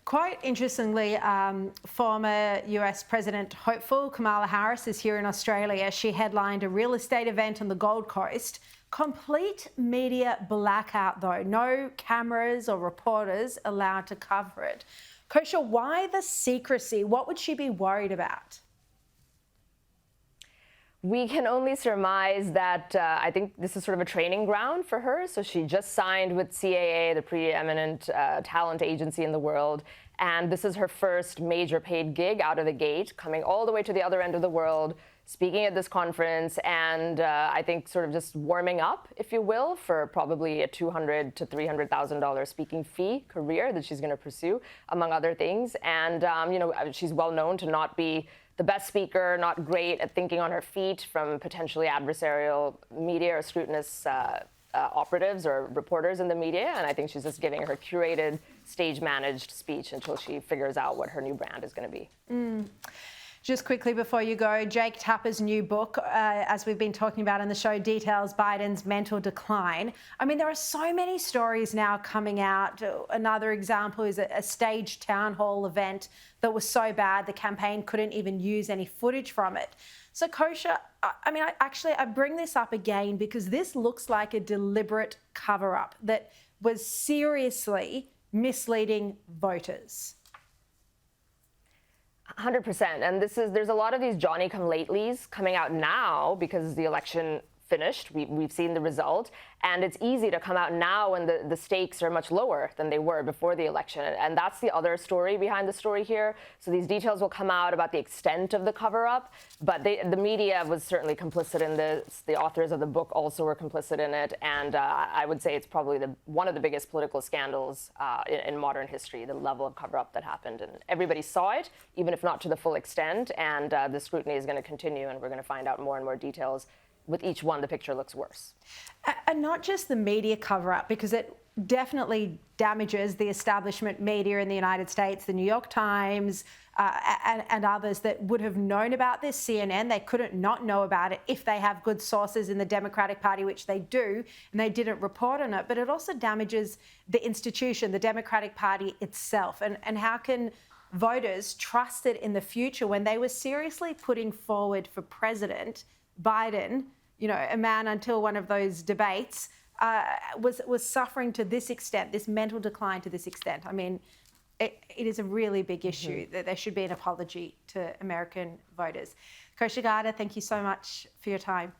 Quite interestingly, former US President hopeful Kamala Harris is here in Australia. She headlined a real estate event on the Gold Coast. Complete media blackout, though. No cameras or reporters allowed to cover it. Kosha, why the secrecy? What would she be worried about? We can only surmise that I think this is sort of a training ground for her. So she just signed with CAA, the preeminent talent agency in the world. And this is her first major paid gig out of the gate, coming all the way to the other end of the world, speaking at this conference, and I think sort of just warming up, if you will, for probably a $200,000 to $300,000 speaking fee career that she's going to pursue, among other things. And, she's well known to not be the best speaker, not great at thinking on her feet from potentially adversarial media or scrutinous operatives or reporters in the media. And I think she's just giving her curated, stage-managed speech until she figures out what her new brand is going to be. Just quickly before you go, Jake Tapper's new book, as we've been talking about in the show, details Biden's mental decline. I mean, there are so many stories now coming out. Another example is a staged town hall event that was so bad the campaign couldn't even use any footage from it. So, Kosha, I bring this up again because this looks like a deliberate cover-up that was seriously misleading voters. 100%. And there's a lot of these Johnny-come-latelys coming out now because the election finished. We've seen the result. And it's easy to come out now when the stakes are much lower than they were before the election. And that's the other story behind the story here. So these details will come out about the extent of the cover-up. But the media was certainly complicit in this. The authors of the book also were complicit in it. And I would say it's probably one of the biggest political scandals in modern history, the level of cover-up that happened. And everybody saw it, even if not to the full extent. And the scrutiny is going to continue, and we're going to find out more and more details. With each one, the picture looks worse. And not just the media cover-up, because it definitely damages the establishment media in the United States, the New York Times and others that would have known about this, CNN. They couldn't not know about it if they have good sources in the Democratic Party, which they do, and they didn't report on it. But it also damages the institution, the Democratic Party itself. And how can voters trust it in the future when they were seriously putting forward for president Biden, a man until one of those debates, was suffering to this extent, this mental decline to this extent? I mean, it is a really big issue that there should be an apology to American voters. Kosha Gada, thank you so much for your time.